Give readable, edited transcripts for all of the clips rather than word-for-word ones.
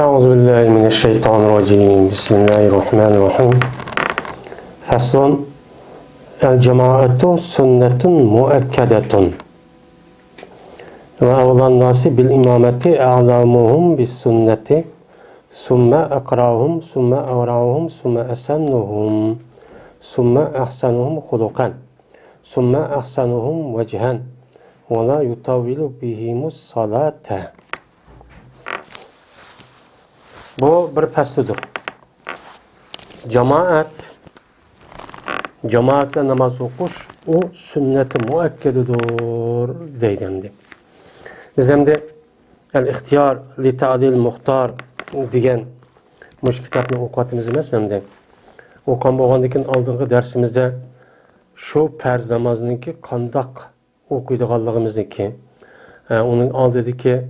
أعوذ بالله من الشيطان الرجيم بسم الله الرحمن الرحيم فصل الجماعة سنة مؤكدة وأولى الناس بالإمامة أعلمهم بالسنة ثم أقرأهم ثم أورعهم ثم أسنهم ثم أحسنهم خلقا ثم أحسنهم وجها ولا يطول بهم الصلاة. Bu bir faslıdır. Cemaatle namaz okuş, o sünnet-i muakkedudur deyildi. Biz hem de el-ihtiyar li ta'dil muhtar degan muş kitapni o'qiyotimiz emasmanda. O'qan bo'lgandan oldingi darsimizda shu farz namozniki qandoq o'qiydiganligimizniki, uning oldidagi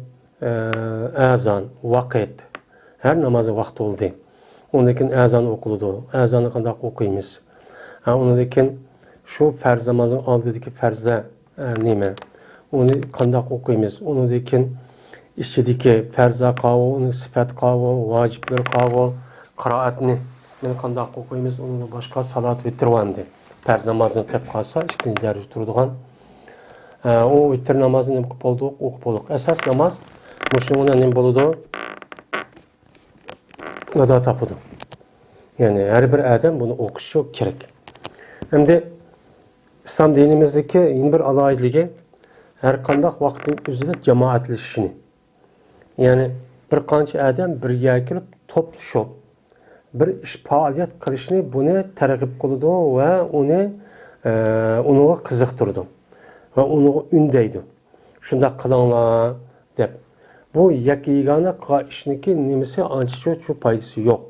azon, vaqt, her namazı vakti oldu. Ondakin ezan okuludu. Ezanı qandoq o'qiymiz. Ondakin şu farz namazın oldidagi farzda nima? Onu qandoq o'qiymiz. Ondakin ichidagi farza qavo, uni sifat qavo, vojiblar qavo, qiroatni qandoq o'qiymiz. Uni boshqa salat vitrvandi. Farz namozini qilib qolsa, ikkinchi darajada turadigan. O vitr namozini o'qib bo'ldik. Asas namoz mushunga nima bo'ladi? Gada tapıdı. Yani her bir adam bunu okuşu gerek. Hem de İslam dinimizdeki yeni bir alaylığı her kandak vaktin üzerinde cemaatleşişini. Yani bir kanç adam bir yer gelip toplaşıp bir iş faaliyet kılışını bunu tergib kıldı ve onu kızıktırdı. Ve onu ündeydi. Şunda kılanlar deyip. Bu yakigana işiniki nimesi ançı şu paydası yok.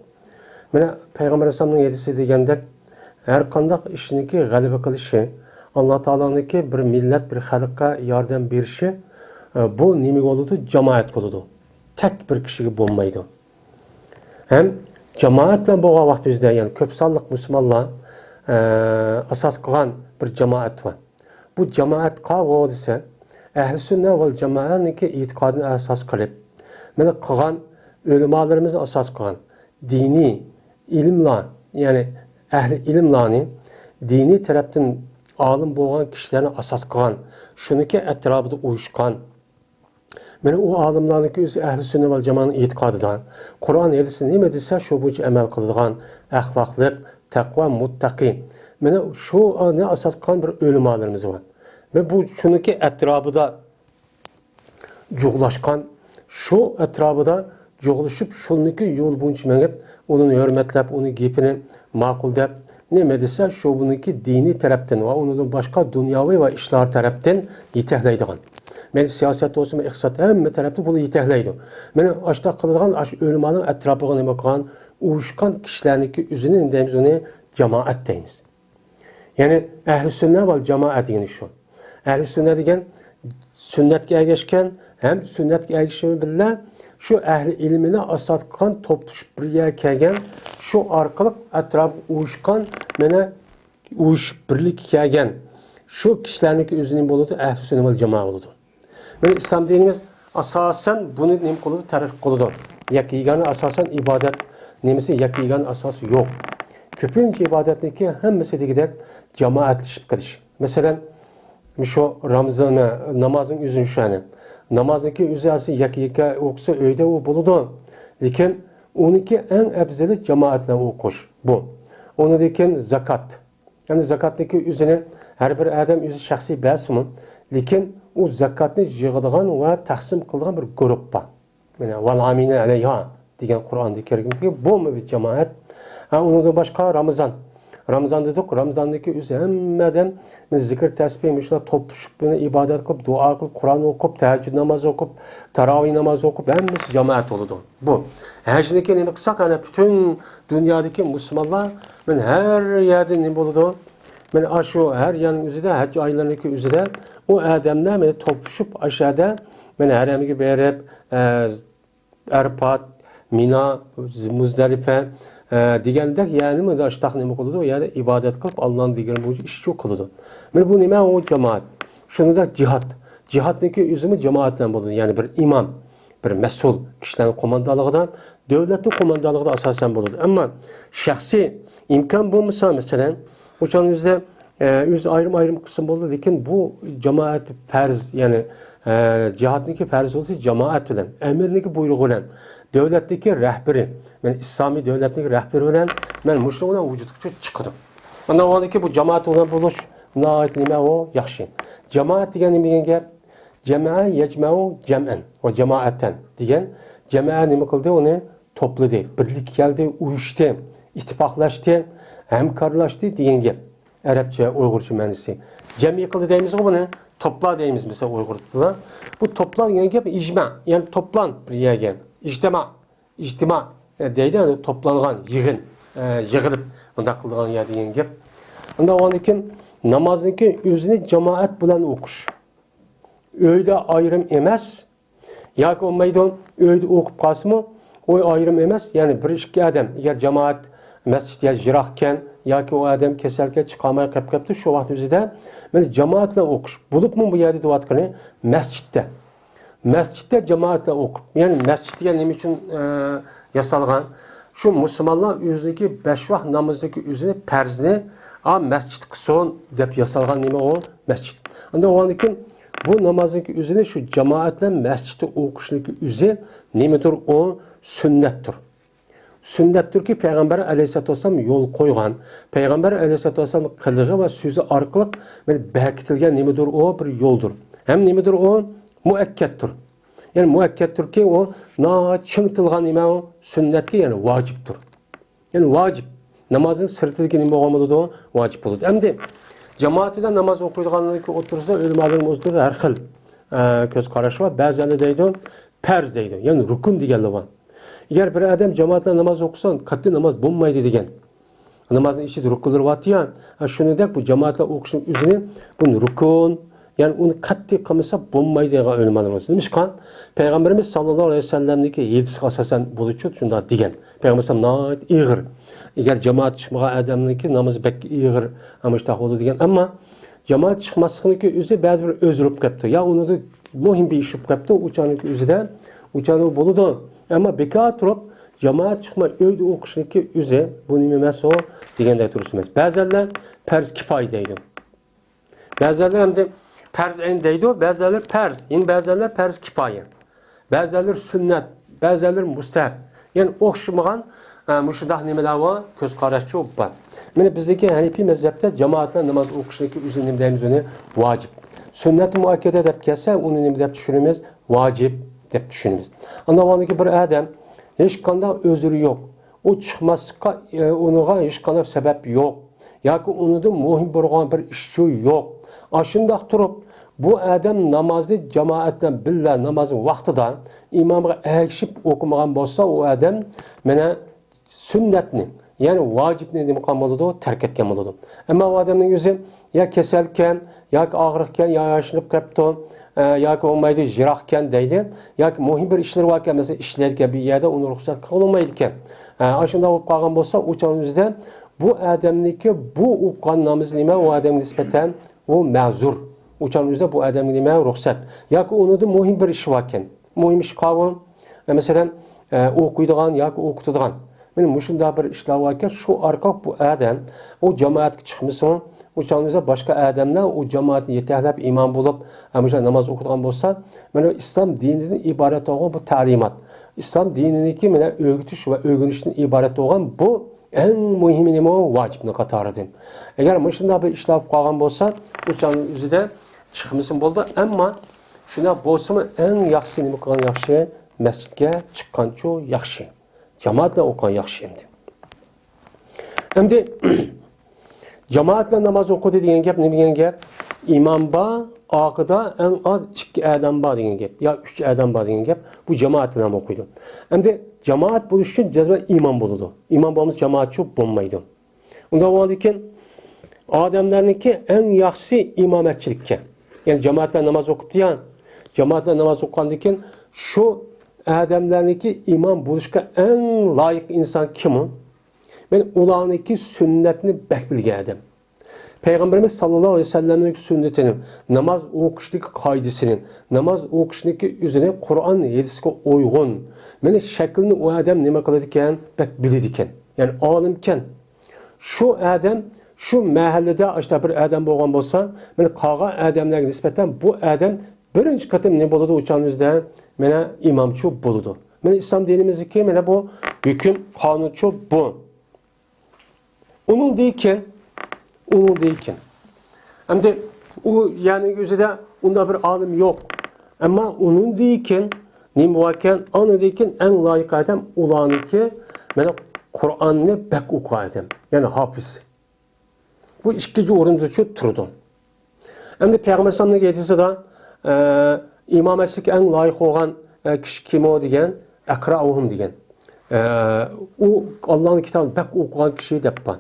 Mene Peygamber Aleyhisselam'ın yedisi degende her kandak işiniki galiba kılışı, Allah Teala'nınki bir millet, bir halka yardım berişi, bu nimi oldu? Cemaat oldu. Tek bir kişi bulmaydı. Hem cemaatle bu vaktimizde yani köp sallık Müslümanlar asas kılan bir cemaat var. Bu cemaat kavga ise Ehl-i sünnet vel cemaat'niki itikadını asas kılıp, mene kılan ölümalarımızı asas kılan dini ilimla yani ehli ilimlani dini taraftan alim boğan kişilerini asas kılan, şununki etrafında uyuşkan, mene o alimlarınki özü ehl-i sünnet vel cemaat'nın itikadıdan, Kur'an edisi neyme dese şu bu emel kıldıgan, ahlaklık, takva, muttaki, mene şu ne asas kılan bir ölümalarımız var. Ve bu şununki etrafında cuğlaşkan, şu etrafında cuğlaşıp şununki yol bunç menip, onun hürmetlep, onun gepini makul dep, ne medise şu bununki dini taraftan ve onun başka dünyavi ve işler taraftan yetehleydiğin. Men siyaset olsun ve iqtisat hem tarafta bunu yetehleydi. Men aşta kılıdığın ölümanın etrafına ne bakan, uyuşkan kişilerinki üzerine deyimiz onu cemaat deyimiz. Yani ehl-i sünnet vel cemaat yani şu. Ehl-i sünnet degen sünnetke ergeşken hem sünnetke ergeşimi bile şu ehli ilmine asas kılan toplaşıp bir yer kelgen şu arkalık etraf uyuşkan mene uyuşup birlik kelgen şu kişilerinki özünün buludu ehl-i sünnet vel cemaat buludu. Yani İslam dinimiz asasen bunu nem kılıdı tarih kılıdı. Yakiganı asasen ibadet nemisi yakiganı asası yok. Köpünce ibadetindeki hemmesi de gider cemaatleşip gidiş. Mesela şu Ramazan namazın üzün şanı. Namazdaki üzerisi yakika okusa öyde o buludu. Lakin onunki en ebzeli cemaatle okuş bu. Onu diken zakat. Yani zakattaki üzerine her bir adam üzü şahsi basımı. Lakin o zakatını yığıdığan ve taksim kıldığan bir grup var. Yani vel amine aleyha diyen Kur'an'daki bu mu bir cemaat? Onun da başka Ramazan. Ramazan dedik, Ramazan'daki üzerinden zikir tesbih, müşla toplaşıp ibadet kılıp, dua kılıp, Kur'an okup, teheccüd namazı okup, taravih namazı okup, hemmesi cemaat oldu. Bu. Hecdeki ne kısak, hani bütün dünyadaki Müslümanlar, her yerde ne oldu? Şu her yanın üzerinde, hac aylarındaki üzerinde, o adamlar toplaşıp aşağıda, herhangi gibi Erep, Erpat, Mina, Muzdalife, degandek yani mi da iştah nima qiladi yani ibadet qilib Allohning degan bu ish yo'q qiladi. Men bu nima o cemaat. Shunda jihad. Jihadniki o'zimi jamoat bilan bo'ladi. Yani bir imam, bir mas'ul kishilarning qo'mondonligidan, davlatning qo'mondonligida asosan bo'ladi. Ammo shaxsiy imkon bo'lmasa, masalan, o'shaningizda o'z ayrim qism bo'ldi, lekin bu jamoat farz, ya'ni cihatniki farz bo'lsa jamoat bilan, amirniki buyrug'i bilan, davlatdagi rahbari, men islomiy davlatning rahbari bilan men mushuni bilan vujudga chiqdim. Mana o'ndaki bu jamoat bilan bo'lish nima o yaxshi. Jamoat degan nima degan gap? Jamaa yajma'u jam'an va jamoatan degan jamoa nima qildi? Uni to'pladi, birlik keldi, uyushdi, ittifoqlashdi, hamkorlashdi degan gap. Arabcha, Uyg'urcha ma'nosi. Jami qildi deymiz buni, topla deymiz mesela Uyg'ur tilida. Bu topla degan gap ijma, ya'ni to'plan bir yerga. İjtima deydi, yani toplangan, yig'ilib bunda qilgan yer degan gap. Unda ondan namozniki o'zini jamoat bilan o'qish. Uyda ayrım emas, yoki bo'lmaydi, uyda o'qib qolsimi, o ayrım emas, ya'ni bir ikki odam, agar jamoat masjidga yiroqkan yoki o odam kasalga chiqolmay qolibdi, shu vaqt o'zida men jamoat bilan o'qish. Bo'libmi bu yerda deyotgani masjidda. Masjidda jamoat bilan o'qib. Ya'ni masjidga nima uchun yasalgan? Shu musulmonlar o'zligi 5 vaqt namozdagi o'zini farzini masjid qilsin deb yasalgan nima o masjid. Unda o'ndan bu namozdagi o'zini shu jamoat bilan masjidda o'qishniki o'zi nimadir o sunnatdir. Sünnettir ki Peygamber Aleyhisselatü Vesselam yol koygan. Peygamber Aleyhisselatü Vesselam kılığı ve sözü arkalık bekitilgen nemidir o bir yoldur. Hem nemidir o müekkettir. Yani müekkettir ki o çıngtılgan nime o sünnet ki yani vaciptir. Yani vacip. Namazın sırtındaki nime olmadı o vacip olur. Hem de cemaatinde namaz okuyduğundan ki oturursa ölümlerin uzdur her xil göz karşı var. Bazıları deydi perz deydi. Yani rukun diyenli var. Eğer bir adam cemaatle namaz okusan katli namaz bulmaydı degan. Namazın içi rukunlar var ya. Şunu dek bu cemaatle okuşun üzerine bunu rukun yani onu katli kılmasa bulmaydı degan ölümlerimiz. Demiş kan Peygamberimiz sallallahu aleyhi ve sellem'deki yedisi asasen bulucu şunda degan. Peygamber sallallahu aleyhi ve sellem iğir. Eğer cemaat çıkmağa adamınki namazı bek iğir amıştaq oldu degan. Ama cemaat çıkmasınınki özü bazı bir özürüp kaptı. Ya onu da muhim bir iş kaptı. Uçanınki özü de uçanı buludu. Ama bekar durup cemaat çıkma öyle okuşunki üze bu nimemez o degende durursunuz. Bazıları perz kifayi deydi. Bazıları hem de perz en deydi. Bazıları perz. Yine bazıları perz kifayi. Bazıları sünnet. Bazıları mustahab. Yani okşumağın müşüdah nimeler var. Göz kararçı var. Yani bizdeki Hanefi mezhepte cemaatle namaz okuşunki üze nimedeyimiz onu vacip. Sünnet-i muakkede edip kesse onu nimedeyip düşünümüz vacip. Dep düşünürüz. Anlamadaki bir adam hiç kanda özürü yok. O çıkmazsa onuğa hiç kanda sebep yok. Ya ki onu da muhim bir işçi yok. Aşındak durup bu adam namazı cemaatle billah namazın vaxtıda imamga ekşip okumagan bolsa o adam mene sünnetni yani vacibni demek boludu terk etken boludu. Ama o adamın yüzü ya keselken ya ağrıkken ya yaşınıp kaptı. Yoki olmaydi jiroqkan deydi yoki muhim bir ishlar bor ekan, masalan ishlayotgan bir yerda uni ruxsat qilolmaydi ekan. Ashunda bo'lib qolgan bo'lsa, o'shaningizda bu odamniki bu o'qigan namoz nima, u odamga nisbatan u ma'zur. O'shaningizda bu odamga nima ruxsat yoki unida muhim bir ish bor ekan. Muhim ish qavun, masalan o'qiydigan yoki o'qitadigan. Mana shunday bir ishlar bor ekan, shu orqali bu odam o jamoatga chiqmasin. Uçağınızda başka adamlar o cemaati yeterlep imam bulup namaz okuduğun bolsa, mana İslam dininin ibaret olan bu talimat. İslam dinindeki mana öğütüş ve öğünüşten ibaret olan bu en mühim nima vacibni qatoridir. Eğer müşunda bir işler qolgan bolsa, uçağın üzerinde çıkmasın boldu. Ama şuna bolsa en yaxshi nima qilgan yaxshi, masjidga chiqqancho yaxshi. Cemaatle o'qigan yaxshi endi. Endi cemaatle namaz okudu degan gap ne degan gap? İmam ba, aqida en az 2 adam ba degan gap. Ya 3 adam ba degan gap. Bu cemaatle namaz okuydu. Endi cemaat bo'lish uchun jazman imam bo'ladi. Imam bo'lmasa jamoatchi bo'lmaydi. Unda o'ladikan odamlarniki en yaxshi imomatchilikka. Yani cemaatle namaz o'qib degan, cemaatle namaz o'qigandan keyin shu odamlarniki imam bo'lishga en loyiq inson kim? Men ularniki sünnetini bek bilgan adam. Peygamberimiz sallallahu aleyhi ve sellem'in sünnetini, namaz o'qishlik qoidasini, namaz o'qishlik üzerine Qur'on hadisga uygun. Meni shaklini o adam nima qiladi ekan, bak biladi ekan. Ya'ni olim ekan. Shu adam shu mahallada ashta bir adam bo'lgan bo'lsa, meni qolgan odamlarga nisbatan bu adam birinchi qatim ne bo'ladi o'chanimizda? Mana imomchi bo'ladi. Mana islom dinimizdagi mana bu hukm qonunchi bu. Onun deyken hem de o yani özede onda bir alim yok. Ama onun deyken ne muhakken anı deyken en layık adam olanı ki bana Kur'an'ı bek oku adam. Yani hafız. Bu işkici orunda çok turdu. Hem de Peygamber sallallahu aleyhi ve sellem imametlik en layık olan kişi kim o diyen? Ekra'uhum diyen. O Allah'ın kitabını bek okuyan kişiyi depan.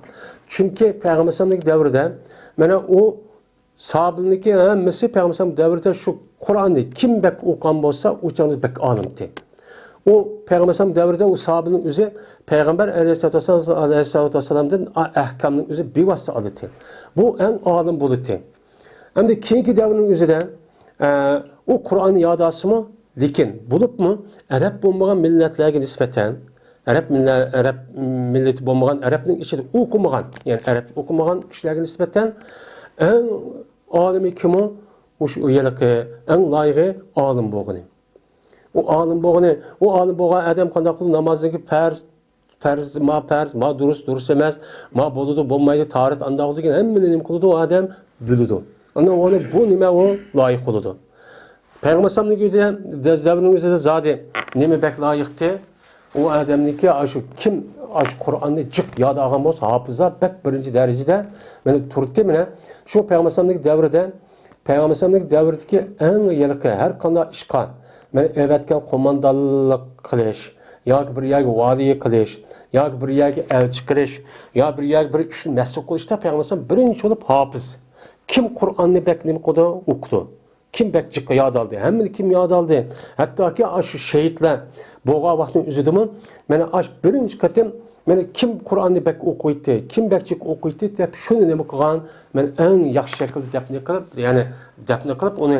Çünkü Peygamber sallallahu devrinde mana o sahabıniki hemmesi Peygamber sallallahu devrinde şu Kur'an'ı kim bek okuyan bolsa o canı bek anımdı. O Peygamber sallallahu devrinde o sahabının özü Peygamber aleyhissalatu vesselam'dan ahkamının özü bir vasıta alıdı. Bu en alim bulutu. Hem de keyinki devrinin özü de o Kur'an'ı yadası mı? Lekin bulup mu? Arap bulmayan milletlerine nispeten Arap milleti bulmayan, Arap'ın içinde okumayan, yani Arap okumayan kişilerine nispeten en alimi kim o? O yelaki en layığı alim boğunu. O alim boğan adam kandaklı namazdaki farz, ma durus emez, ma boludu, bulmaydı, tarih andağıdı ki hemmini kılıdı o adam bülüdü. Onu bu nime o layık kılıdı. Peygamber sallallahu aleyhi ve sellem de zade nime bek layıktı. O adamniki aşı kim aşı Kur'an'ı cık yad ağam olsa hafıza bek birinci derecede beni turtti mine şu Peygamber sallallahu aleyhi devredeki en yılki her kanda işkan beni evetken komandallık kılış ya bir yer valiye kılış ya bir yer elçi kılış ya bir yer bir işin mesul kılışta Peygamber sallallahu birinci olup hafız kim Kur'an'ı bek nime kodu okudu. Kim bekçik yad aldı? Hem kim yad aldı? Hatta ki aşı şehitler boğa vaktin üzüdü mü? Mene aş birinci katım mene kim Kur'an'ı bek okuydu? Kim bekçik okuydu? Dep şunu ne bakıgan? Men en yaxşı şekilde depne kılıp onu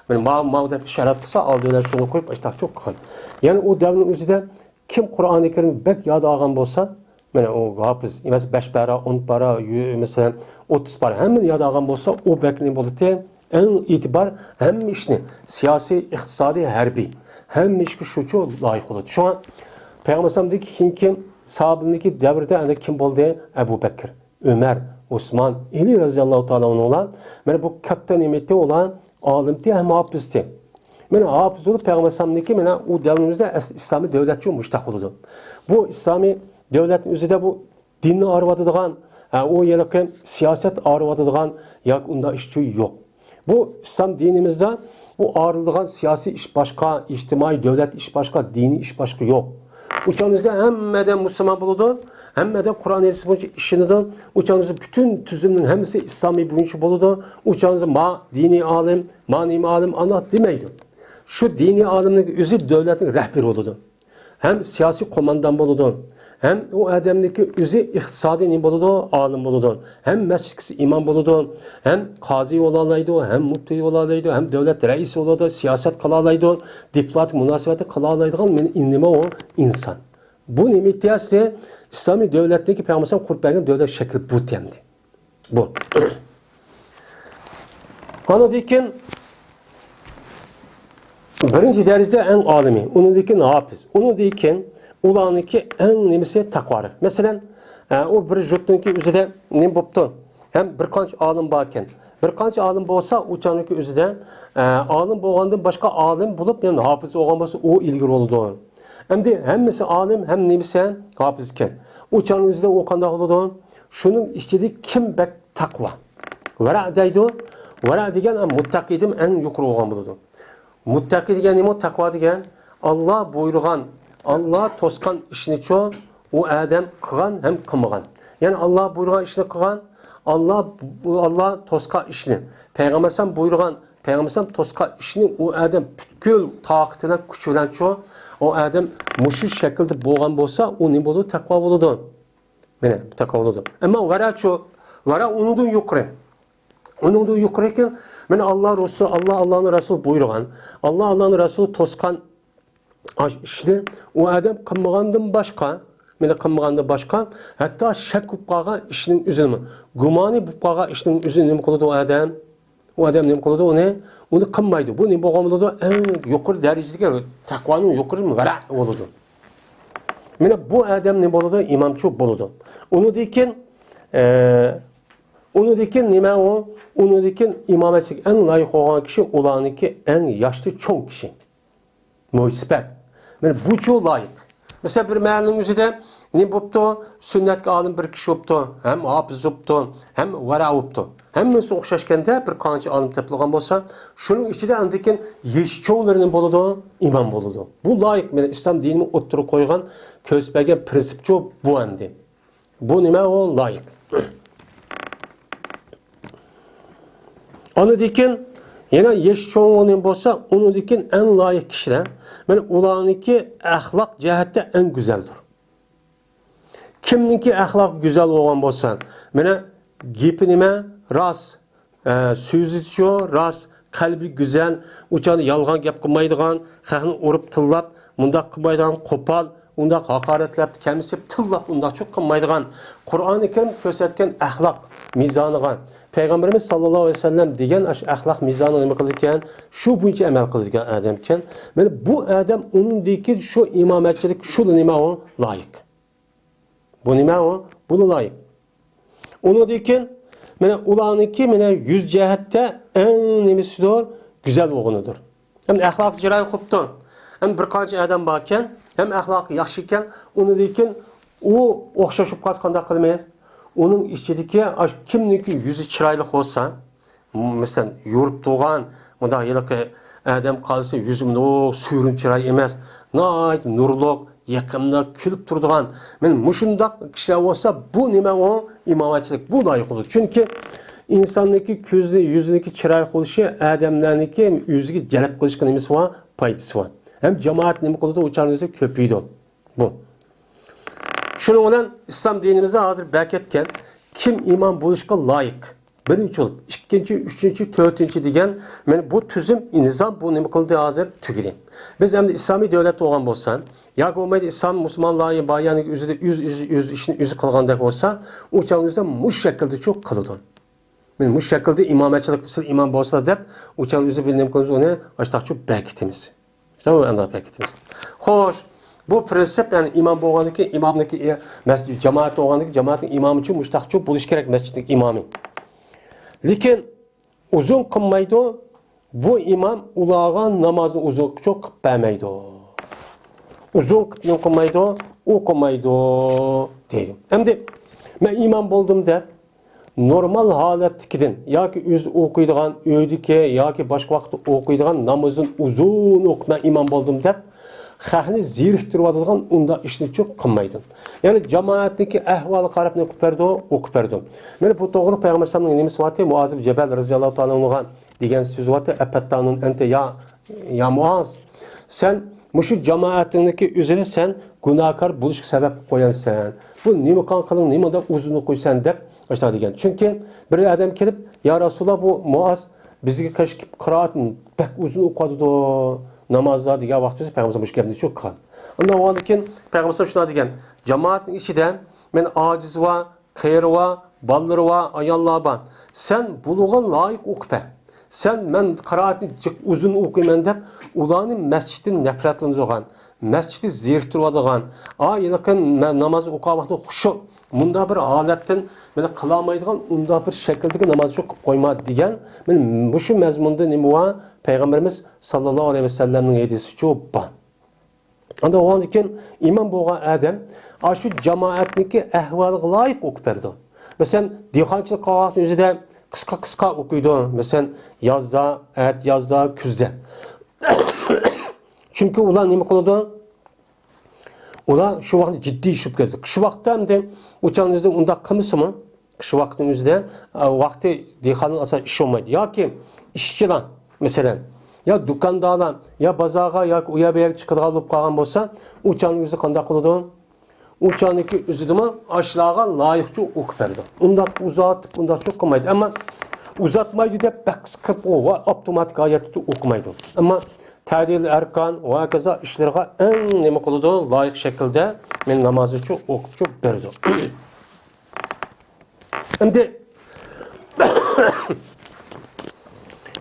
men ma dep şarat kısa aldılar şunu koyup işte çok kan. Yani o devrin üzüde kim Kur'an-ı Kerim bek yad algan bolsa mene o hafız mesela 5 para 10 para mesela 30 para hemen yad algan bolsa o bek ne boldu? En itibar hem işini siyasi, iktisadi, harbi hem işki şuçu layık oldu. Şu an Peygamber sallallahu kim sahabındaki devirde kim oldu? Ebu Bekir, Ömer, Osman, Ali radıyallahu ta'ala olan bu katta nimeti olan alimti hem hafızdı. Hafız olup Peygamber sallallahu o devrimizde İslami devletçi müştak oldu. Bu İslami devletin üzerinde bu dinini arvadıdığan o yerine siyaset arvadıdığan yak onda işçi yok. Bu İslam dinimizde bu ağırlığa siyasi iş başka, içtimai devlet iş başka, dini iş başka yok. Uçağınızda hemmeden Müslüman buludu, hemmeden Kur'an hadisi boyunca işinidir. Uçağınızda bütün tüzümün hemisi İslami boyunca buludu. Uçağınızda ma dini alim, manevi alim anlat demeydi. Şu dini alimlik üzü devletin rehberi oludu. Hem siyasi komandan buludu. Hem o adamdaki üzü iktisadi ne buludu, alim buludu. Hem mescid imam buludu, hem kazi olalaydı, hem mufti olalaydı, hem devlet reisi olalaydı, siyaset kalalaydı, diplomatik münasebeti kalalaydı. Men inime o insan. Bu nimetiyse İslami devletteki Peygamber kurbanın devlet şekli bu temdi. Bu. Ana dikin birinci derecede en alimi, onu dikin hafız, onu dikin ulanıki en nemisi takvarı. Mesela o bir juttunki üzerinde ne boptu? Hem birkaç alim bakken. Birkaç alim bolsa uçanıki üzerinde alim bolgandan başka alim bulup yani hafız olgan bolsa o ilgili oldu. Hem de hemmisi alim hem nemisi hafızken. Uçanın üzerinde o kanda oldu. Şunun istediği kim bek takva. Vera deydi. Vera degen muttaqidim en yukarı olgan buludu. Muttaqi degen nima? Takva degen Allah buyurgan Allah toskan işini çoğu o adam kılan hem kılmagan. Yani Allah buyurgan işini kılan Allah toska işini. Peygamber sen buyurgan Peygamber sen toska işini o adam bütkül taktiyle küçülen çoğu o adam muşu şekilde boğan bolsa o ne bolu takva boludu. Takva boludu. Ama gara çoğu Vara onundan yukarı. Onundan yukarıken men Allah'ın Resulü buyurgan, Allah'ın Resulü toskan işte o adam kılmagandan başka, mene kılmagandan başka, hatta şek kılıp kalgan işinin üzülümü, gumani kılıp kalgan işinin üzülümü nima kıldı o adam? O adam nima kıldı o ne? Onu kılmaydı. Bu nima bolgandı? En yukarı derecedeki takvanın yukarı mı vara oldu. Mene bu adam nima boldu? İmamçı boldu. Onu dikin nima o? Onu dikin imametlik en layık olan kişi olanınki en yaşlı çoğun kişi. Muhsibet. Yani bu çok layık. Mesela bir məhəllənin üzüdə ne boptu? Sünnetke alim bir kişi boptu. Hem hafız boptu, hem vara boptu. Hemmesi oxşaşkanda bir kançı alim tepilgan bolsa, şunun içinde andikin yeşçoğlarının boludu, imam boludu. Bu layık. Yani İslam dinini oturup koygan, kösbegen prinsipçi bu andi. Bu nime o layık. Onu dikin, yine yeşçoğlarının bolsa, onu dikin en layık kişiler. Yani ulanınki ahlak cihette en güzeldir. Kimninki ahlak güzel olan bolsa, yani gipi nime ras, sözücü ras, kalbi güzel, uçanı yalgan gap kılmaydıgan, xalqni urup tillap, mundaq kılmaydıgan kopal, undaq hakaretlep, kemisip tillap undaq çok kılmaydıgan. Kur'an-ı Kerim körsətken ahlak mizanıga, Peygamberimiz sallallahu aleyhi ve sellem degan ahlak mizanı nima qilgan, shu bo'yicha amal qilgan adam ekan. Mana bu adam uningdagi shu imomatchilik shu nima o loyiq. Bu nima o? Buni loyiq. Uningdagi mana ularniki mana yüz jihatda eng nimasidir, güzel o'g'inidir. Hem ahlak jiray qilibdi. Hem bir qancha adam bor ekan, hem ahlakı yaxshi ekan, uningdagi u o'xshashib qolganda qilmaydi. Onun içindeki kimniki yüzü çıraylık olsa, mesela yurp doğan, bunda yılki adam kalsa yüzümde sürün çıray emez, nayt nurluk, yakımlık, külüp durduğan, men muşundak kişiler olsa bu nime o imamatçılık, bu layık olur. Çünkü insandaki közlü, yüzündeki çıraylık oluşu, adamlarındaki yüzüki celep kılışkı nimesi var, paydası var. Hem cemaat nime kılıda uçağınızda köpüydü. Bu. Şunun olan İslam dinimize hazır beketken kim iman buluşka layık. Birinci olup, ikinci, üçüncü, dördüncü degen bu tüzüm, nizam bu nime kıldığı hazır tüküreyim. Biz hem de İslami devlet olan olsan, ya olmaydı İslam Müslümanlığı bayanı yüz işini yüzü kılgandaki olsa, uçağınızda muş şekilde çok kılıdın. Muş şekilde imametçilik, imam bolsa dep, uçağınızda bir nime kılınız onu açtık çok beketimiz. İşte bu anda beketimiz. Hoş. Bu prensip yani imam boğandaki imamdaki mescid cemaat boğandaki cemaatin imamı için müştakçı buluş gerek mescidin imamı. Lakin uzun kılmaydı bu imam ulağan namazını uzun çok kılmaydı. Uzun kılmaydı o kılmaydı dedim. Hem de ben imam buldum da normal halettikidin ya ki öz okuyduğun öydüke ya ki başka vakit okuyduğun namazın uzun okuma imam buldum da xalqni zeriktirib atadigan unda ishni çok qilmaydi. Ya'ni jamoatniki ahvoli qarab ne qilib o'qib berdi. Mana bu to'g'ri Payg'ambar sallallohu alayhi vasallam nimasi Muaz ibn Jabal radhiyallohu ta'ala anhu degan so'z var. Apattanun ente ya Muaz sen mushu jamoatiniki o'zini sen gunohkor bo'lishga sabab qo'yasan. Bu nima qiling, nimada o'zini qo'ysan deb boshqa degan. Chunki bir odam kelib, "Ya Rasululloh bu Muaz bizga qiroatni pek uzun o'qidi." Namazda diye vaxtda Peygamber bu gapni çok qilgan. Ondan sonra keyin Peygamber şuna degan, cemaatning ichida men ojiz va, qiyr va, ballar va, ayollar bor. Sen buluğa loyiq o'qipa. Sen men qiroatni uzun o'qiyman deb ularni masjiddan nafratlanadigan, masjidni zeriktiradigan, yaqin namoz o'qigan vaqtda xushu bunda bir holatdan meni qilolmaydigan unda bir shakldagi namoz o'qib qo'yma degan. Men shu mazmunda nima va Peygamberimiz sallallahu aleyhi ve sellem'in hedisi çok ban. Onda o andan imam boğan adam şu cemaatniki ahvalıga layık o'qib berdi. Mesela dehqonchilik qilgan o'zida qisqa o'qiydi. Mesela yazda, kuzda. Çünkü ular nima qiladi? Ular shu vaqt jiddiy ishib keldi. Qish vaqtda ham o'changizda unda qilmisimi? Qish vaqtining o'zida vaqti dehqonning asosan ish olmaydi. Yoki ishchilar mesela ya dükkanda ya bazaga ya uya bir çıkıdığal olup kalgan bolsa uçağın yüzü qanday qılıdı? uçağındaki üzüdüme aşağıya layıkça okup verdi. Ondan uzatıp, ondan çok okumaydı. Ama uzatmaydı da bak sıkıp o var, otomatik ayette okumaydı. Ama tədil erkan ve kaza işlerine en neme kılıdı, layık şekilde men namazı çok okup çok verdi. Şimdi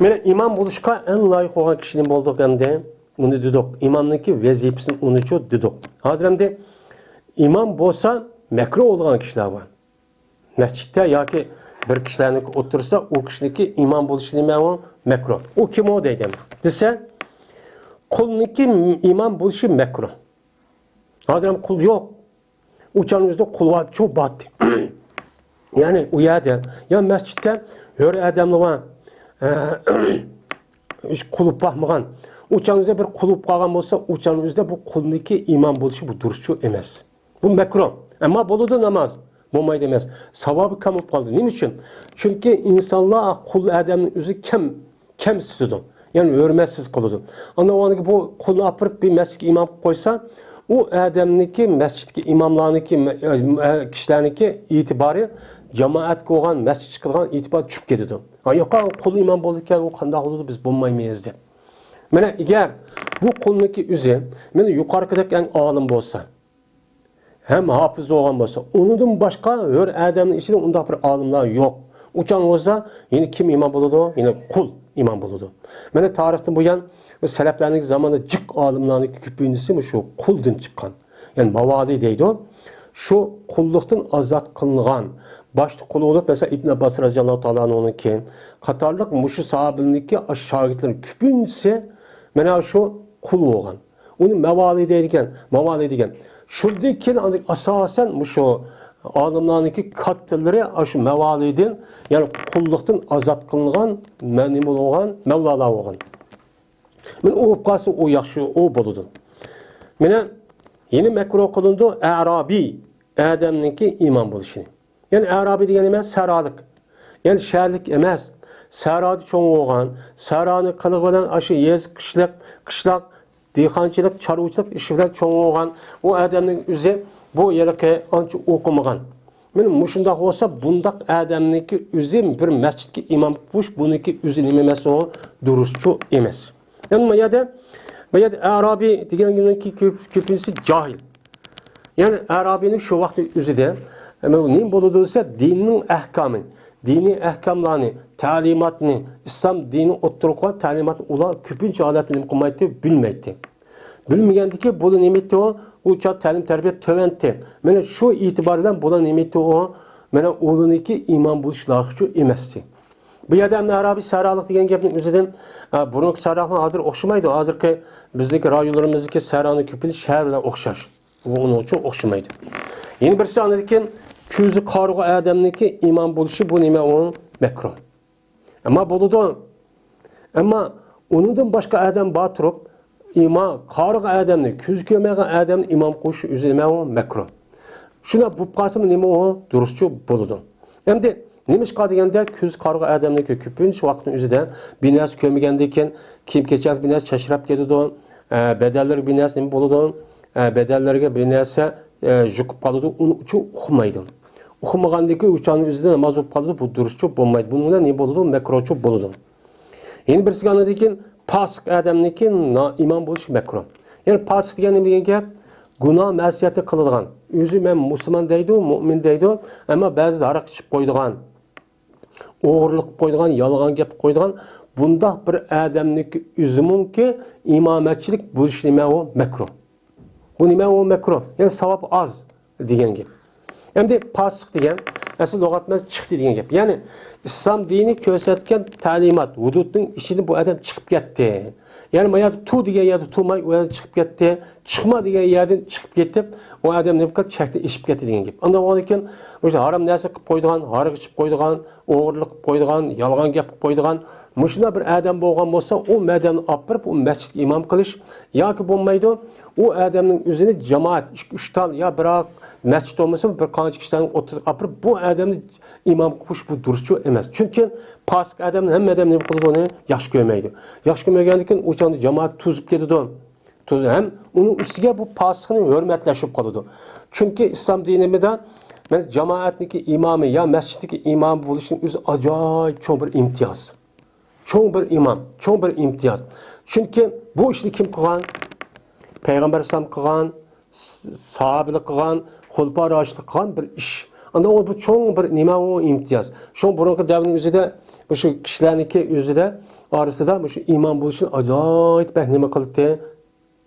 mene imam buluşka en layık olan kişinin bulduk hem de onu dedik. İmamdaki vazifesini onu çok dedik. Hazır hem de imam bolsa mekruh olan kişiler var. Mescitte ya ki bir kişilerin otursa o kişinin imam buluşu mekruh. O kim o deydim. Dese kulunki imam buluşu mekruh. Hazır hem kul yok. Uçağın yüzde kul var çok battı. Yani uyardı. Ya mescitte öyle adamlar var. Kulup bakmagan. Uçağınızda bir kulup kalgan olsa uçağınızda bu kulundaki iman buluşu bu duruşu emez. Bu mekruh. Ama boludu namaz. Bulmayı demez. Savabı kamup kaldı. Niçin için? Çünkü insanlar kul adamın yüzü kem istiyordu. Yani örmezsiz kuludu. Ama o anki bu kulunu apırıp bir mescid imam koysa o adamdaki mescidki imamlarındaki kişilerdeki itibarı cemaat koygan, mescid çıkılgan itibar çüp gidiyordu. Yok kulu imam bulurken o kanda olurdu biz bulmaymayız diye. Mene eğer bu konudaki üzü mene yukarıdaki en alim bolsa hem hafız olan bolsa ondan başka her adamın içinde onda bir alimler yok. Uçan olsa yine kim imam buludu? Yine kul imam buludu. Mene tarihten bu yan seleflerin zamanında cık alimlerin küpüncüsü şu kuldan çıkan. Yani mavadi deydi o. Şu kulluktan azat kılıngan başta kulu olup mesela İbn Abbas radıyallahu ta'ala onunki Katarlık muşu sahabindeki şagirdlerin küpüncüsü mena şu kul olgan. Onu mevali deydigen. Şuradaki asasen muşu alimlerindeki katılları şu mevalidin yani kulluktan azat kılıngan menim olgan mevlala olgan. Men o upkası o yaxşı o boludu. Mena yeni mekruh kılındı Arabi Adem'ninki iman buluşunu. Yani Arabi degen emas saralık. Yani şerlik emas. Saradi çoğun olgan, sarani kılık bilen aşı yez kışlak, dehqonchilik, chorvachilik ishi bilan çoğun olgan, o adamning o'zi bu yerga ancha o'qimagan. Mana mushundaq bo'lsa, bundaq adamniki o'zi bir masjidga imom qo'yish, buniki o'zi nima emas, o durustchu emas. Yani bu yerda Arabi deganki ko'pincha jahil. Yani Arabining shu vaqt o'zida nima bo'ladi desa, dinning ahkomi, diniy ahkomlarni, ta'limotni, islom dini o'ttirgan ta'limot ular ko'pincha holatni nima qilmaydi, bilmaydi. Bilmagandiki bu nimetdi o çat ta'lim tarbiyat tövəndi. Mana shu e'tibor bilan bu nimetdi o mana o'ziniki iymon bo'lish loyiqchi emasdi. Bu yerda Arabiy saraliq degan gapning o'zidan burungi saraliqlar hozir o'xshamaydi. Hozirgi bizniki rayonlarimizdagi sarani ko'pini shahar bilan o'xshash. Bu uning uchun o'xshamaydi. Yana birisi anadikin ko'zi qarg'u odamniki iymon bo'lishi bu nima u makruh. Ama bo'ladi. Ama undan boshqa odam bor turib imam qarg'u odamni ko'z ko'rmagan odamni imom qo'yish o'zi nima u makruh. Shuna bu qasım nima u durustchu bo'ladi. Endi nima ish qilganda ko'z qarg'u odamni ko'pincha vaqtning o'zida binas ko'rmagandan keyin kiyim kechak binas chashrab ketadi. Bedallar binas nima bo'ladi? Bedallarga binasa juqib qoladi. Uni uchun uxmaydi. Uxmagandagi uçağın o'zida namoz o'qib qoladi, bu durustchu bo'lmaydi. Bundan nima bo'ladi? Makruhchu bo'ladi. Endi birisiga anadikin pasık adamniki imam bo'lish makruh. Yani pasık degani nima degan gap? Gunoh ma'siyati qiladigan. O'zi men musulmon deydi, mu'min deydi, ammo ba'zida aroq ichib qo'ydigan, o'g'irlik qo'ydigan, yolg'on gap qo'ydigan bundaq bir odamniki o'zimunki imomatchilik bo'lish nima u makruh. Bu nima u makruh? Yani savob az degan gap. Endi pasık degan asl lug'atmas chiqdi degan gap. Yani İslam dini ko'rsatgan ta'limot, hududning ichidan bu odam chiqib ketdi. Yani bu yerda tu degan yerda turmay, u yerdan chiqib ketdi. Chiqma degan yerdan chiqib ketib, o odam nima qildi? Chakda ishib ketdi degan gap. Unda o'zikin o'sha harom narsa qilib qo'ydigan, aroq ichib qo'ydigan, o'g'irlik qilib qo'ydigan, yolg'on gap qilib qo'ydigan, mushuna bir odam bo'lgan bo'lsa, o odamni olib borib, u masjidga imom qilish yoki bo'lmaydi, u odamning o'zini jamoat 3 tal yo biroq masjid olmasa bir qancha kishilarni o'tirib olib bu odamni imom qilish bu durustchu emas. Chunki pasık odamni hamma odam nima qiladi, uni yaxshi ko'rmaydi. Yaxshi ko'rmagandan keyin o'chani jamoat tuzib ketadi. Hem onun üstüge bu pasıkını hürmetleşip kalıdı. Çünkü İslam dinimizde ben cemaatniki imamı ya mescitteki imam buluşun üzü acayip çok bir imtiyaz. Çok bir imam, çok bir imtiyaz. Çünkü bu işini kim kılan? Peygamber İslam kılan, sahabelik kılan, Hulpa Raşidlik kılan bir iş. Anda o bu çok bir nima o imtiyaz. Şu burunki devrinin üzerinde, bu şu kişilerinki üzerinde arasında bu şu imam buluşun acayip bir nima kılıktı,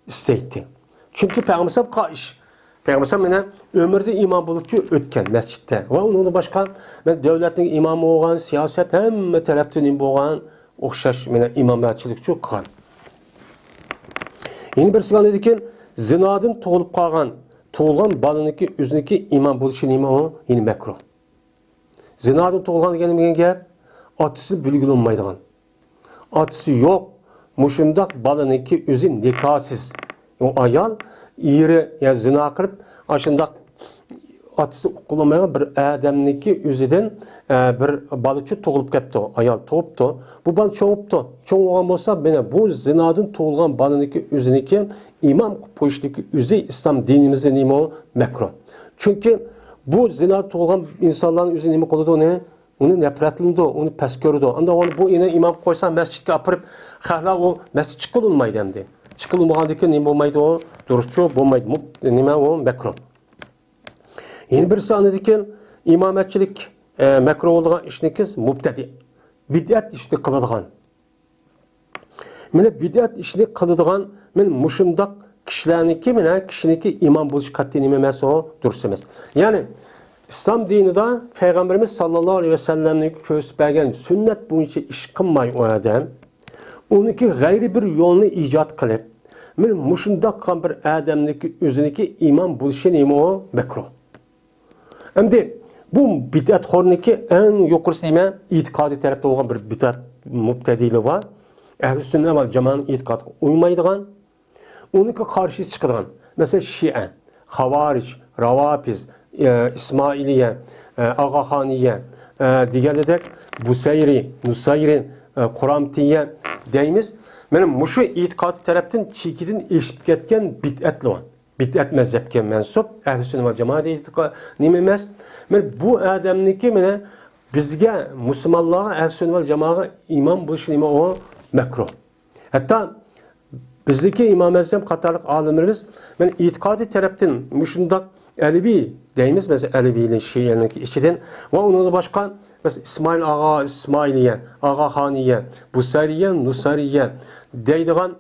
isteydi. Çünkü Peygamber İslam kaiş. Peygamber İslam ömürde imam bulupçu ötken mescitte. Ve onun başka devletin imamı olan, siyaset hem taraftan olan okşaş imamlarçılıkçı kılan. Yeni bir sıkan dedi ki, zinadan tuğulgan balınıki üzünüki imam buluşun imamı yine mekruh. Zinadan tuğulgan gelmeyen gel, atısı bülgül olmaydıgan. Atısı yok, muşundak balınıki üzün nikahsız. O ayal, iri ya zina kılıp, aşındak atısı kullanmayan bir adamniki üzüden bir balıkçı tuğulup kepti. Ayal tuğuptu. Bu bal çoğuptu. Çoğu olan olsa bu zinadan tuğulgan balınıki üzünüki imam poştaki üzü İslam dinimizin imamı mekruh. Çünkü bu zina tuğulgan insanların üzerine imam koludu ne? Onu nefretlindi, onu pes gördü. Anda onu bu yine imam koysan mescitke apırıp xahla o mescit çıkılınmaydı hem de. Çıkılınmağındaki ne olmaydı o? Duruşçu olmaydı. Nime o? Mekruh. Yeni birisi anladıkken imametçilik mekruh olduğun işinikiz mubtedi. Bid'at işini kılıdığan. Mene bid'at işini kılıdığan men muşundak kişiniki imam buluş katli nimemesi o dursemez. Yani İslam dinide Peygamberimiz sallallahu aleyhi ve sellem'deki kösbergen sünnet boyunca iş kılmay o adam. Onunki gayri bir yolunu icat kılıp men muşundak bir adamdaki özüneki imam buluşun imamı mekruh. Şimdi bu bid'at horniki en yukarısı deme itikadi tarafta olan bir bid'at mubtedili var. Ehl-i sünnet ve cemaatın itikadına uymaydıgan, onunki karşı çıkıdığan. Mesela Şia, Havariç, Ravafiz, İsmailiye, Ağahaniye, diğerleri Busayri, Nusayri, Kuramtiye deyimiz. Benim muşu itikadi taraftan çekidin eşip ketken bid'atlı var. Bid'at mezhepke mensup, ehl-i sünnet ve cemaat itikadi nimemez. Bu adamniki bizge Müslümanlığa ehl-i sünnet ve cemaat imam buluşun imam o mekruh. Hatta bizdeki İmam Ezzem katarlık alimlerimiz itikadi taraftan müşundak Alevi deyimiz mesela Alevi'nin Şii'nin içinden ve onun başka mesela İsmail Ağa İsmailiye, Ağa Haniye, Busariye, Nusariye deydiğen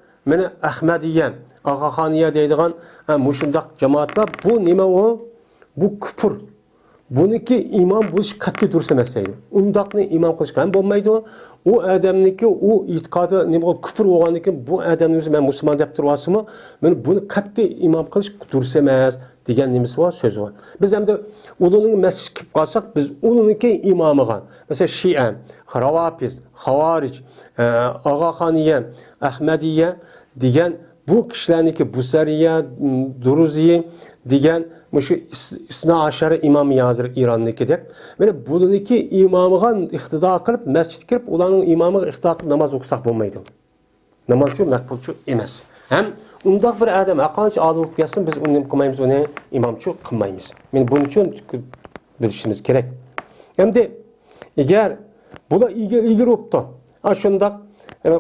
Ahmediye, Ağa Haniye deydiğen müşundak cemaatler bu nime o? Bu küfür. Bununki imam buluş katli dursa meseleydi. Undaklı imam kılıç hem olmaydı o. O adamniki o itikadı ne bu küfür olaniki bu adamın ben Müslüman deyip durasımı ben bunu katli imam kılıç dursamaz degan nimesi var sözü var. Biz hem de onun mescid kip kalsak biz onunki imamıgan. Mesela Şia, Ravafiz, Havariç, Ağahaniye, Ahmediye degan bu kişilerdeki Busariye, Duruziye degan şu İsna aşarı imam yazır İran'daki dek. Böyle bununki imamıgan iktida kılıp mescid kirip ulanın imamı iktida kılıp namaz okusak olmaydı. Namaz şu makbulçu emas. Hem undaq bir adam aqanç alıp gelsin biz onu kılmayımız onu imamçı kılmayımız. Men bunun için bilişimiz gerek. Hem de eğer bu da ilgili optu. Aşındak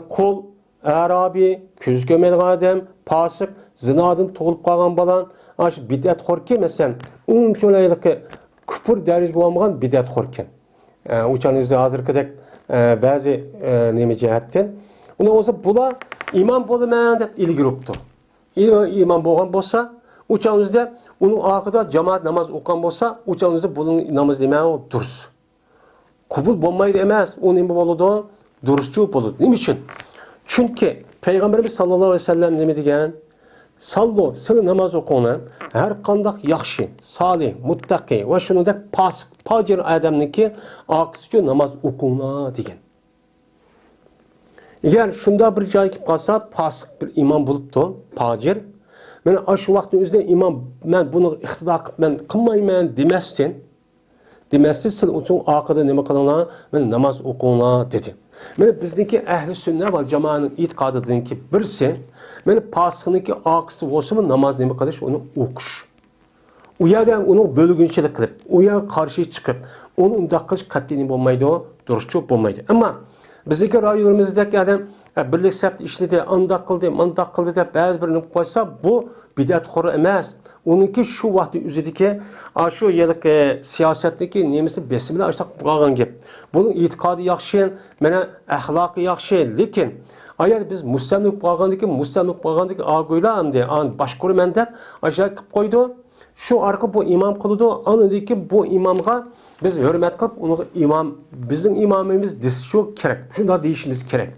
kol Arabi, küz gömel adam, pasık, zinadan to'lib qolgan balan, aş bid'at xorki mesela unchalaylik küfür derecesi olmagan bid'at xorken. Uçanızda hazırkidek bazı neme cihatdan. Ona olsa bula imam bolaman deb ilgili optu. İmam bo'lgan bo'lsa, uçanızda onun aqida cemaat namaz o'qigan bo'lsa, uçanızda bunun namaz demay durus. Kubul bo'lmaydi emas, u nima bo'ladi? Durusçu bo'ladi. Nima uchun? Çünkü Peygamberimiz sallallahu aleyhi ve sellem nima degan? Sallu, siz namaz o'qinglar, har qanday yaxshi, solih, muttaqi va shuningdek pasik, fojir odamniki aqisi uchun namaz o'qinglar degan. Eğer şunda bir joy kelib qolsa, pasik bir imom bo'libdi, fojir. Men shu vaqtning o'zida imom men buni iqtido qilib men qilmayman demasdan siz uchun aqida nima qilinglar, men namoz o'qinglar dedi. Mana bizniki ahli sunna va jamoaning e'tiqodidanki birisi, mana pasxiniki oqisi bo'lsa-mu namoz nima qilish, uni o'qish. U yerda uni bo'lgunchilik qilib, u yerga qarshi chiqib, uni undaq qilish qat'iy bo'lmaydi, durustchi bo'lmaydi. Ammo bizniki rayonimizdagi adam birlik sabti ishladi, undaq qildi, mundaq qildi deb ba'zi birini qo'ysa, bu bidatxo'r emas. Uniki shu vaqtda o'zidagi shu yillik siyosatdagi nemisi besimida ashtaq bo'lgan gap. Buning e'tiqodi yaxshi, mana axloqi yaxshi, lekin agar biz mustamlik bo'lgandiki ago'ylar hamda boshquraman deb ashaq qilib qo'ydi. Shu orqali bu imom qildi, anadiki bu imomga biz hurmat qilib, uni imom, bizning imomimiz desish shu kerak. Shunday deyishimiz kerak.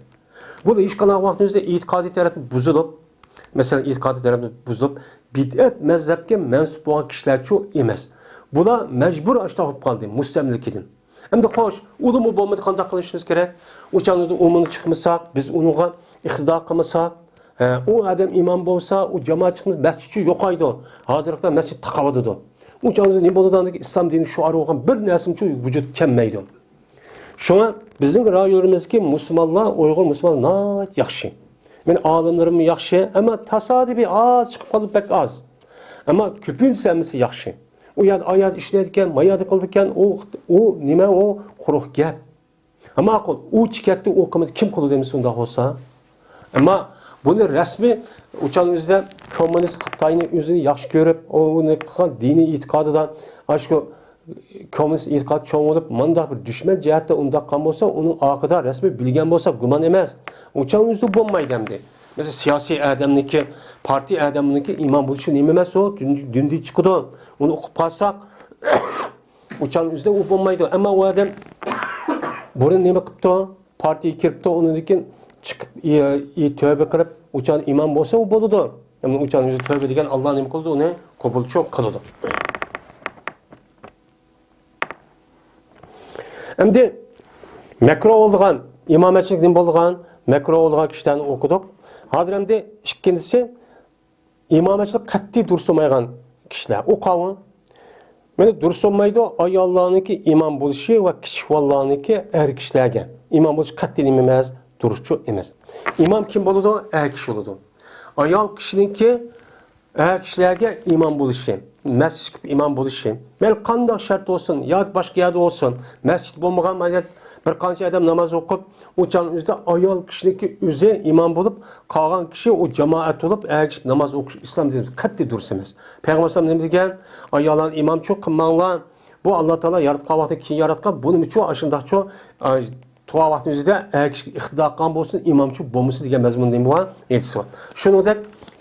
Bu da hech qanday vaqtimizda e'tiqodiy taraf buzilib, masalan, e'tiqodiy taraf buzilib, bid'at mazhabga mansub bo'lgan kishilar shu emas. Bular majbur ashta bo'lib qoldi mustamlikidan. Endi xo'sh, ulumi bo'lmadi qanday qilishimiz kerak? O'chanda umuni chiqmasak, biz unga iqtido qilmasak, u adam imom bo'lsa, u jamoat chiqmas, masjidchi yo'qaydi. Hozirda masjid taqavadi. O'chanda nima bo'ladi? Islom dini shuari bo'lgan bir narsa vujud kelmaydi. Şuna bizim rayonimizdeki Müslümanlar, Uyghur Müslümanlar yaxşı. Men alimlerim yaxşı ama tasadifi az çıkıp kalıp pek az. Ama küpün sevmesi yaxşı. O ayat işledikken, mayat kıldıkken o nime o kuruq gap. Ama akıl o çikette o kımıdı kim kılı demiş onda olsa. Ama bunu resmi uçağımızda komünist Xitay'ın yüzünü yaxşı görüp onu dini itikadıdan aşkı komünist e'tiqod cho'ng bo'lib, manda bir dushman jihatda unda qan bo'lsa, uning oqida rasmiy bilgan bo'lsa, gumon emas. O'chang o'zida bo'lmaydi hamdi. Mesela siyosiy odamniki, partiya odamniki imom bo'lishi nima emas, u dundi chiqdi. Uni o'qib qolsak, o'chang o'zida u bo'lmaydi. Ammo u odam burun nima qilibdi? Partiyaga kiribdi, undan chiqib tövbe qilib, o'chang imom bo'lsa, u bo'ladi. Ammo o'chang o'zi tövbe degan Alloh nima qildi? Uni qabul qildi. Endi makruh bo'lgan imomatchilik nima bo'lgan, makruh bo'lgan kishilarni o'qidik. Hozir endi ikkinchisi imomatchilik qat'iy durust bo'lmagan kishilar. O qavm mana durust bo'lmaydi, ayollarniki imom bo'lishi va kichik bolalarniki er kishilarga. Imom bo'lish qat'iy emas, durustchi emas. Imom kim bo'ladi? Er kishi bo'ladi. Ayol kishiniki er kishilarga imom bo'lishi. Masjid imam bo'lishi. Men qanday shart olsun, yoki boshqa yerda olsun, masjid bo'lmagan mayda bir qancha odam namoz o'qib, o'chan o'zida ayol kishiniki o'zi imom bo'lib, qolgan kishi o jamoat bo'lib, kishi namoz o'qish islom dinimiz qat'iy durust emas. Payg'ambar sollallohu alayhi vasallam nima degan? Ayollar imomchi qilmanglar. Bu Alloh taolo yaratgan vaqtda keyin yaratgan, buning uchun ashundaqcha tuva vaqti o'zida kishi iqtido qilgan bo'lsin, imomchi bo'lmasin degan mazmunda bo'lgan aytisi bor. Shuningdek,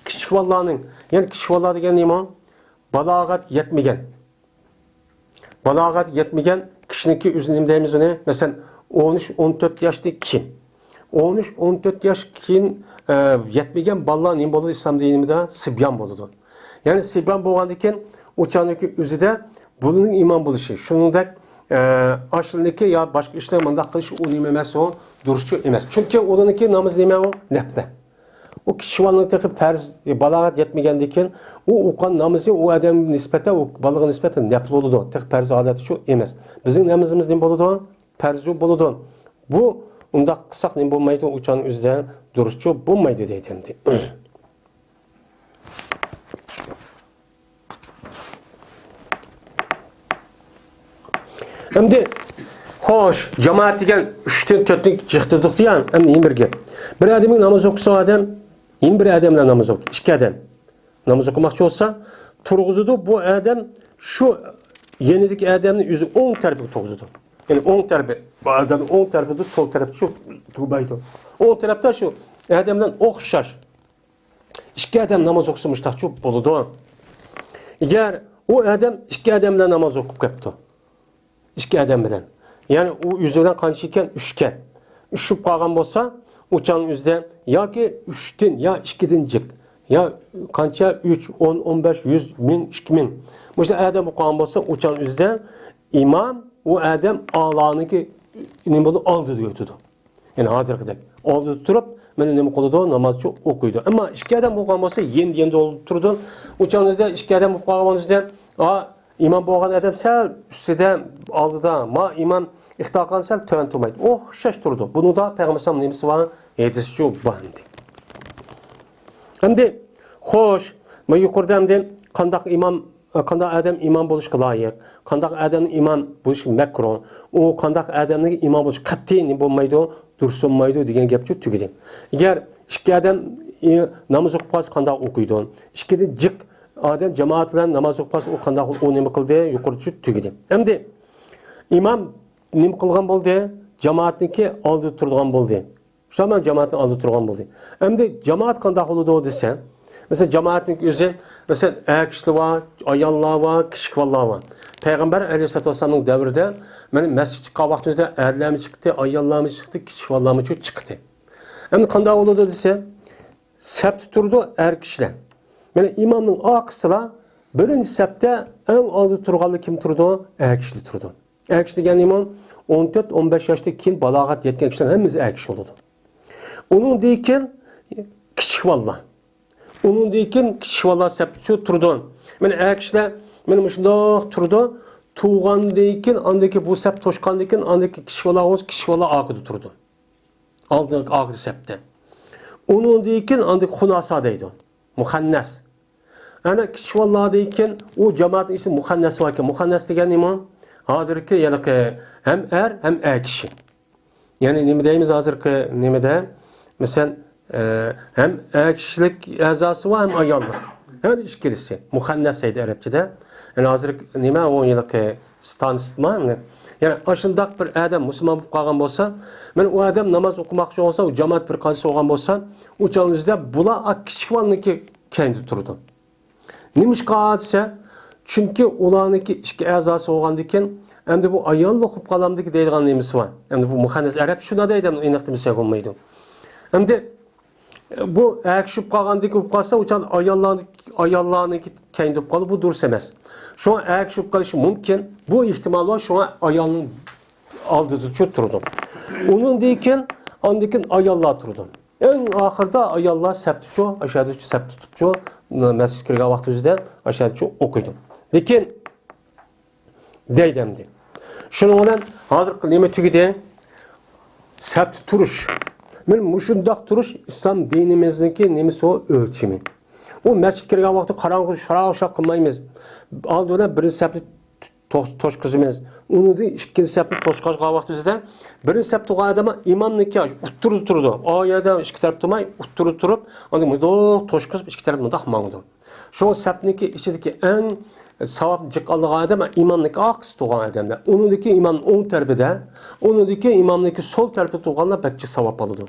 kichik bolalarning, ya'ni kichik bolalar degan nima? Balağat yetmegen kişiniki üzerine deyimiz ne? Mesela 13-14 yaşta kim? 13-14 yaş kim yetmegen balla neyim bolu İslam dinimde sibyan boludu. Yani sibyan boğandiken uçağındaki üzerinde bunun iman buluşu. Şunun da aşırındaki ya başka işler mandak kılışı o neyim emez o duruşçu emez. Çünkü onunki namaz neyim o nefse. O kişi varlığındaki perz balağat yetmegendeki o okan namazı o adam nispeten o balığa nispeten nepl oludu. Tek perz adeti şu emez. Bizim namazımız ne boludu? Perzi boludu. Bu unda kısak ne bulmaydı uçağın üzerine duruşçu bulmaydı deydi. Şimdi hoş cemaat degen 3'ten 4'ten çıktırdık diyen hem de bir gap. Bir adamın namaz okusa adam yeni bir adamla namaz okuyor. İki adam namaz okumakçı olsa turguzudu bu adam şu yenideki adamın yüzü 10 tarafı turguzudu. Yani 10 tarafı bu adamın 10 tarafı sol tarafı şu tuğbaydı. 10 tarafta şu adamdan okşar. İki adam namaz okusumuş da çok boludu. Eğer o adam iki adamla namaz okup yaptı. İki adam bilen. Yani o yüzünden kançıyken üçgen. Üçüp kalgan olsa uçağın yüzde ya ki 3'ten ya 2'den çık. Ya kança 3, 10, 15, 100, 1000, 2000. Bu işte adam bu kalgan olsa uçağın yüzde imam o adam Allah'ınki nimolu aldı diyordu. Yani hazır kadar. Aldı tutup ben nemi koludu namazçı okuydu. Ama iki adam bu kalgan olsa yendi oturdu. Uçağın yüzde iki adam bu kalgan olsa İmam bo'lgan odam sal ustida oldida, ma imom ixto qilgan sal tuvan turmaydi. O'xshash turdi. Buni da payg'ambar alayhisalom nimasi bor? Hadischi bandi. Endi xo'sh, men yuqorida endi qanday imom qanday odam imom bo'lishga loyiq, qanday odam imom bo'lish makruh, u qanday odamning imom bo'lish qat'iy bo'lmaydi, durust bo'lmaydi degan gapcha tugadi. Agar ikki odam namoz o'qib qolsa qanday o'qiydi? Ikkida jiq odam jamoat bilan namoz o'qib qolsa u qanday u nima qildi? Yuqorida tugadi. Endi imom nima qilgan bo'ldi? Jamoatniki oldida turgan bo'ldi. Şaman cemaatni oldida turgan bo'ldi. Endi jamoat qanday bo'ladi desa, mesela cemaatning o'zi, mesela erkaklar var, ayollar var, kichik bolalar var. Payg'ambar alayhisolatu vasallamning davrida mana masjidga vaqtimizda erlarmi chiqdi, ayollarmi chiqdi, kichik bolalarmi chiqdi. Endi qanday bo'ladi desa, sapda turdi erkaklar. Mana imomning oqisida birinchi sapda eng oldida turganlar kim turdi? Erkaklar turdi. Erkak degan imom 14-15 yoshda keyin balog'at yetgan kishilar hammasi erkak bo'ladi. Onun deyken kichik bolalar. Onun deyken kichik bolalar sapda turdi. Mana erkaklar mana shundoq turdi. Tug'an deyken andaki bu sap to'shqan deyken andaki kichik bola orqada turdi. Oldingi orqada sapda. Onun deyken andaki xunasa deydi. Muhannas. Ana kichik bolalar deyken o jamoatning ismi muhannas var ekan. Muhannas degan nima? Hozirgi yana hem hem kishi. Yani nima deymiz hozirgi nimada? Mesela hem erkeklik azası var hem ayollik. Her ikilisi. Muhannas deydi Arapçada. Yani hazır nima 10 yıllık stanisma. Yani aşındak bir adam Müslüman bo'lib qolgan bo'lsa, men o adam namoz o'qimoqchi bo'lsa, o jamoat bir qaysi olgan bo'lsa, o chog'ingizda bular kichik bolniki kendi turdi. Nimishqa desa, chunki ularniki ikki a'zosi bo'lgandan keyin endi bu ayol o'qib qolamdiki deydigan nimasi var. Endi bu muhannas arab shuna deydi, aniq demasa bo'lmaydi. Endi bu erkishib qolgandiki bo'lib qolsa, o'shan ayollarniki kendi qolib bu durust emas. Şu an erkishib qolishi mumkin. Bu ehtimol var, şu an ayolning oldida turdi. Onun deyken andikin ayollar turdi. En oxirida ayollar saptcho, aşağıda saptı tutupcho, masjidga kirgan vaqtimizda aşağıda o'qiydi. Lekin deydimdi. Shuning bilan hozir nima tugidi? Saptı turish. Men mushundoq turish islom dinimizniki nimasi o o'lchimi. O masjidga kirgan vaqtda qarong'i sharoq qilmaymiz. Aldıdan birinchi sapni to'shqizimiz. Uni ikkinchi sapni to'shqazgan vaqtimizda birinchi sap turgan odam imomniki o'ttirib turdi. Oyada ikki taraf turmay o'ttirib turib, unda mundoq to'shqizib ikki taraf mundoq mangdi. Shu sapniki ichidagi eng savob jiqqanligan odam imomniki oqis turgan odamlar. Unidagi imomning o'ng tarafida, unidagi imomniki so'l tarafida turganlar bakcha savob oladi.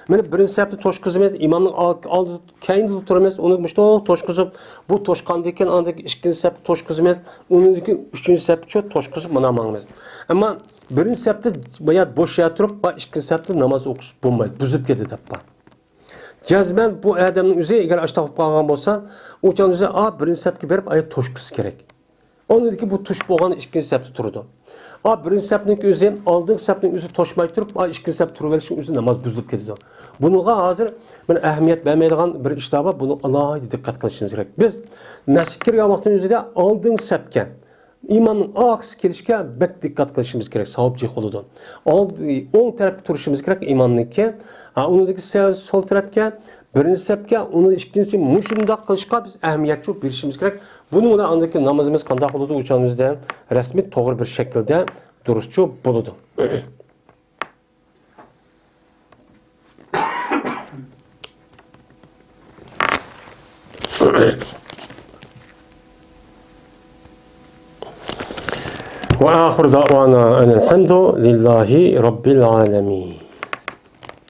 Mana birinchi sapni to'shqizimiz, imomning oldida keyinda turamiz, uni mundoq to'shqizib, bu to'shqandan keyin andagi ikkinchi sapni to'shqizimiz, unidagi uchinchi sapni to'shqizib mana mangamiz. Ammo birinchi sapda bayat bo'sh turib, ikkinchi sapda namoz o'qish bo'lmaydi, buzib ketadi deb. Jazman bu odamning o'zi agar ashta qilib qolgan bo'lsa, o'shan o'zi birinchi sapga berib ayat to'shqiz kerak. Onidagi bu tush bo'lgan ikkinchi sapda turdi. Birinchi sapning o'zi, oldingi sapning o'zi to'shmay turib, ikkinchi sap turib olishning o'zi namoz buzilib ketadi. Bunga hozir men ahamiyat bermaydigan bir ish bor, buni alohida diqqat qilishimiz kerak. Biz masjidga kirgan vaqtning o'zida oldingi sapga imomning oqsi kelishga bak diqqat qilishimiz kerak, savobchi bo'ladi. O'ng tarafga turishimiz kerak imomniki, unidagi so'l tarafga, birinchi sapga, uni ikkinchi mushundoq qilishga biz ahamiyat berishimiz kerak. Bunu da andaki namazımız qanday bo'ladi o'shamizda rasmiy to'g'ri bir shaklda durustcha bo'ladi. Ve ahir da'wana alhamdulillahi rabbil alamin.